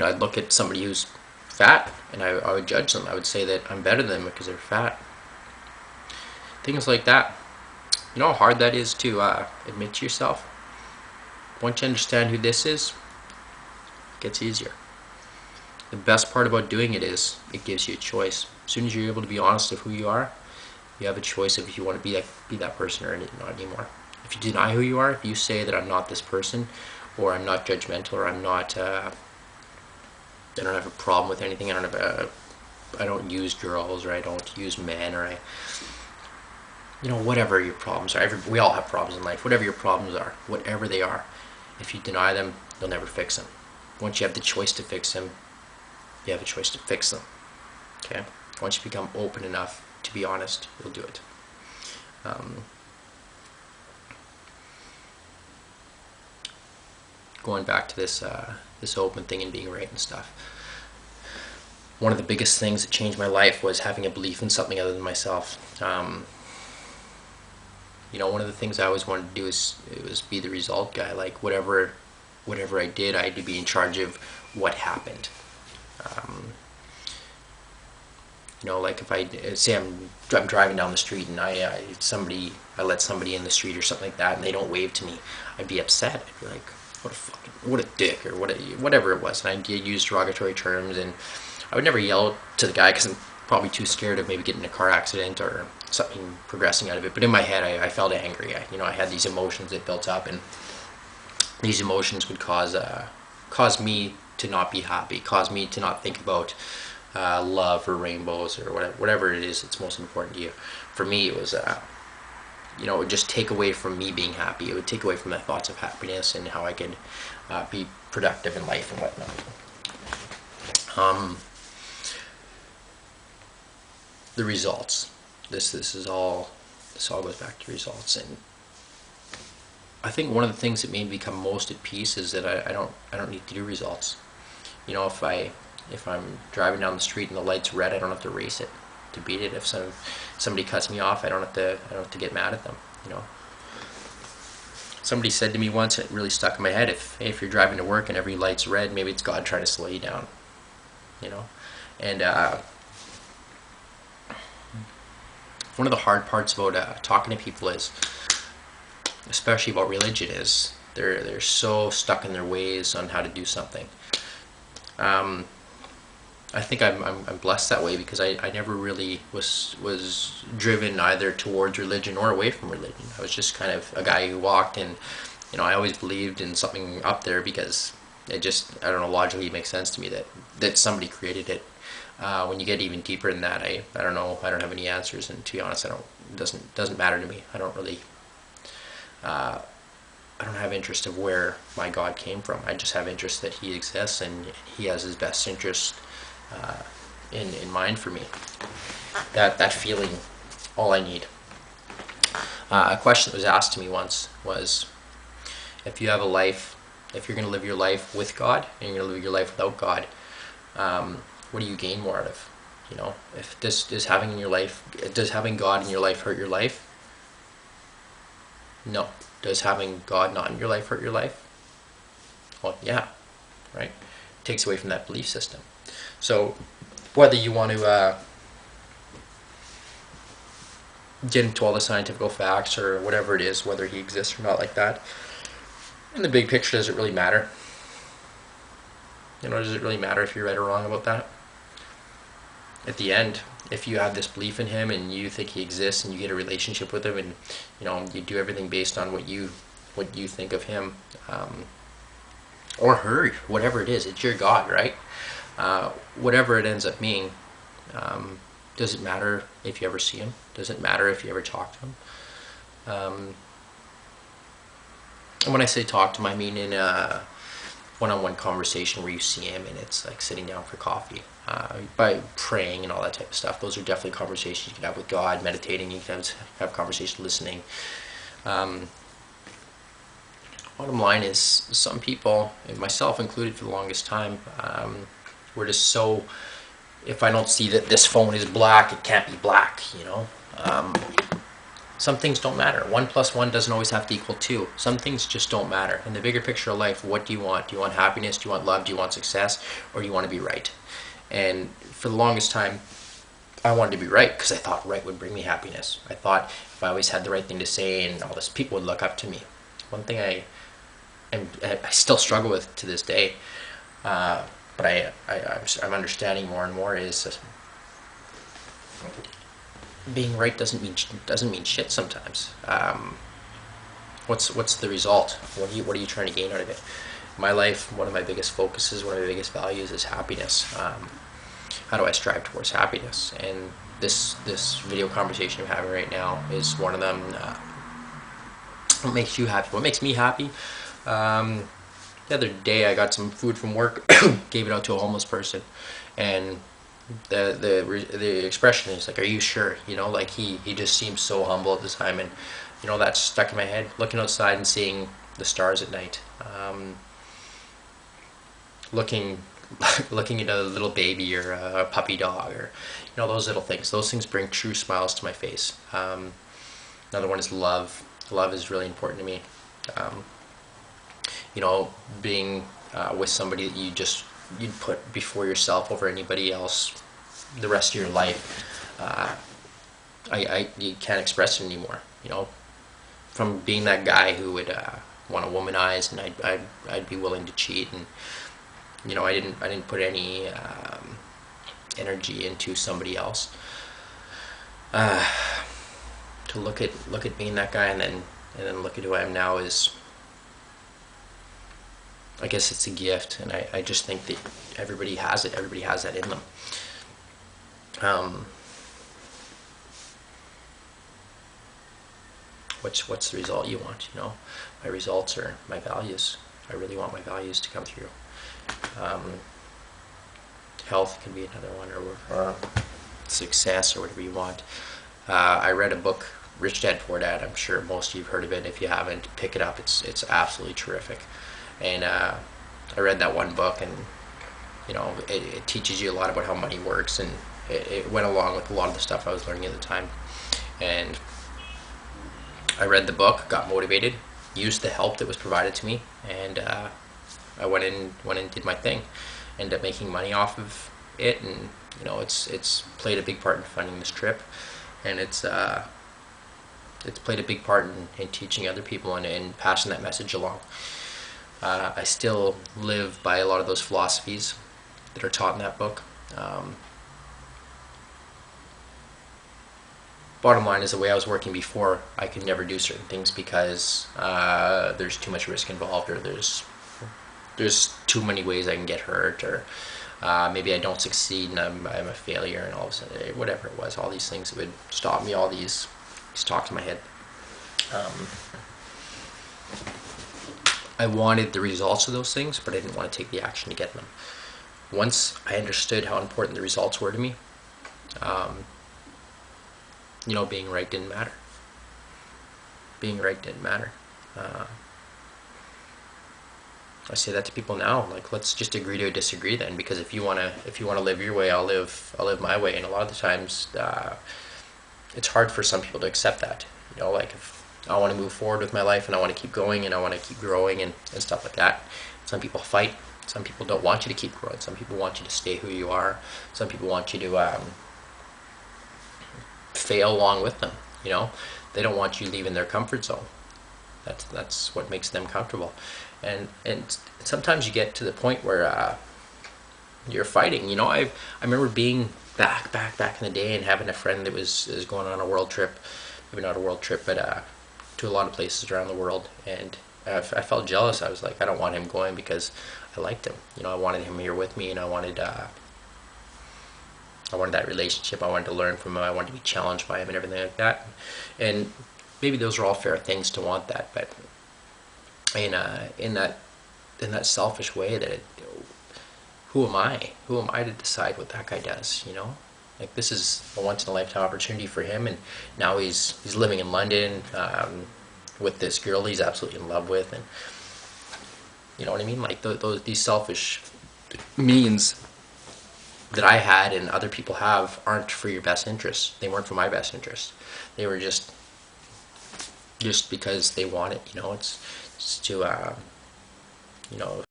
I'd look at somebody who's fat and I would judge them. I would say that I'm better than them because they're fat. Things like that. You know how hard that is to admit to yourself? Once you understand who this is, it gets easier. The best part about doing it is it gives you a choice. As soon as you're able to be honest of who you are, you have a choice of if you want to be that person or not anymore. If you deny who you are, if you say that I'm not this person, or I'm not judgmental, or I'm not, I don't have a problem with anything. I don't use girls, or I don't use men, or whatever your problems are. We all have problems in life. Whatever your problems are, whatever they are, if you deny them, you'll never fix them. Once you have the choice to fix them, you have a choice to fix them. Okay? Once you become open enough to be honest, you'll do it. Going back to this open thing and being right and stuff. One of the biggest things that changed my life was having a belief in something other than myself. One of the things I always wanted to do was be the result guy. Like whatever I did, I had to be in charge of what happened. Like if I say I'm driving down the street and I let somebody in the street or something like that, and they don't wave to me, I'd be upset. I'd be like, what a dick, or whatever it was. And I'd use derogatory terms, and I would never yell to the guy because I'm probably too scared of maybe getting in a car accident or something progressing out of it. But in my head, I felt angry. I had these emotions that built up, and these emotions would cause me to not be happy, cause me to not think about love or rainbows or whatever it is that's most important to you. For me, it was it would just take away from me being happy. It would take away from the thoughts of happiness and how I could be productive in life and whatnot. The results. This all goes back to results, and I think one of the things that made me become most at peace is that I don't need to do results. If I'm driving down the street and the light's red, I don't have to race it to beat it. If somebody cuts me off, I don't have to get mad at them. Somebody said to me once, and it really stuck in my head, if you're driving to work and every light's red, maybe it's God trying to slow you down. And one of the hard parts about talking to people is, especially about religion, is they're so stuck in their ways on how to do something. I think I'm blessed that way because I never really was driven either towards religion or away from religion. I was just kind of a guy who walked, and I always believed in something up there because it just, I don't know, logically it makes sense to me that somebody created it. When you get even deeper than that, I don't know. I don't have any answers, and to be honest, it doesn't matter to me. I don't really. I don't have interest of where my God came from. I just have interest that He exists and He has His best interest in mind for me. That feeling, all I need. A question that was asked to me once was, if you have a life, if you're going to live your life with God and you're going to live your life without God, what do you gain more out of? If does having God in your life hurt your life? No. Does having God not in your life hurt your life? Well, yeah, right? It takes away from that belief system. So whether you want to get into all the scientific facts or whatever it is, whether He exists or not like that, in the big picture, does it really matter? Does it really matter if you're right or wrong about that? At the end, if you have this belief in Him and you think He exists and you get a relationship with Him, and you do everything based on what you think of Him, or her, whatever it is, it's your God, right? Whatever it ends up being, does it matter if you ever see Him? Does it matter if you ever talk to Him? And when I say talk to Him, I mean in a one-on-one conversation where you see Him and it's like sitting down for coffee, by praying and all that type of stuff. Those are definitely conversations you can have with God. Meditating, you can have conversation, listening. Bottom line is, some people, and myself included for the longest time, we're just so, if I don't see that this phone is black, it can't be black, Some things don't matter. 1 plus 1 doesn't always have to equal 2. Some things just don't matter. In the bigger picture of life, what do you want? Do you want happiness? Do you want love? Do you want success? Or do you want to be right? And for the longest time, I wanted to be right because I thought right would bring me happiness. I thought if I always had the right thing to say and all this, people would look up to me. One thing I still struggle with to this day, but I'm understanding more and more is being right doesn't mean shit sometimes. What's the result? What are you trying to gain out of it? My life, one of my biggest focuses, one of my biggest values is happiness. How do I strive towards happiness? And this video conversation I'm having right now is one of them. What makes you happy? What makes me happy? The other day I got some food from work, gave it out to a homeless person, and the expression is like, "Are you sure?" You know, like he just seemed so humble at the time, and you know that's stuck in my head. Looking outside and seeing the stars at night, looking looking at a little baby or a puppy dog, or you know those little things. Those things bring true smiles to my face. Another one is love. Love is really important to me. You know, being with somebody that you'd put before yourself over anybody else the rest of your life. You can't express it anymore. You know, from being that guy who would want to womanize, and I'd be willing to cheat, and you know, I didn't put any energy into somebody else. To look at being that guy, and then look at who I am now is, I guess it's a gift, and I just think that everybody has it. Everybody has that in them. What's the result you want? You know, my results are my values. I really want my values to come through. Health can be another one, or success, or whatever you want. I read a book, Rich Dad Poor Dad. I'm sure most of you've heard of it. If you haven't, pick it up. It's absolutely terrific. And I read that one book, and you know, it teaches you a lot about how money works, and it went along with a lot of the stuff I was learning at the time. And I read the book, got motivated, used the help that was provided to me, and I went and did my thing. Ended up making money off of it, and you know, it's played a big part in funding this trip, and it's played a big part in teaching other people and passing that message along. I still live by a lot of those philosophies that are taught in that book. Bottom line is, the way I was working before, I could never do certain things because there's too much risk involved, or there's too many ways I can get hurt, or maybe I don't succeed and I'm a failure, and all of a sudden, whatever it was, all these things that would stop me, all these talks in my head. I wanted the results of those things, but I didn't want to take the action to get them. Once I understood how important the results were to me, you know, being right didn't matter. Being right didn't matter. I say that to people now, like, let's just agree to disagree then, because if you wanna live your way, I'll live my way, and a lot of the times it's hard for some people to accept that. You know, like, if I want to move forward with my life and I want to keep going and I want to keep growing and stuff like that, some people fight. Some people don't want you to keep growing. Some people want you to stay who you are. Some people want you to fail along with them. You know, they don't want you leaving their comfort zone. That's what makes them comfortable. And sometimes you get to the point where you're fighting. You know, I remember being back in the day and having a friend that is going on a world trip, maybe not a world trip, but to a lot of places around the world, and I felt jealous. I was like, I don't want him going because I liked him. You know, I wanted him here with me, and I wanted that relationship. I wanted to learn from him. I wanted to be challenged by him and everything like that. And maybe those are all fair things to want that, but in that selfish way, that who am I? Who am I to decide what that guy does? You know, like, this is a once in a lifetime opportunity for him, and now he's living in London with this girl he's absolutely in love with, and you know what I mean? Like, these selfish means that I had and other people have aren't for your best interest. They weren't for my best interest. They were just just because they want it. It's to you know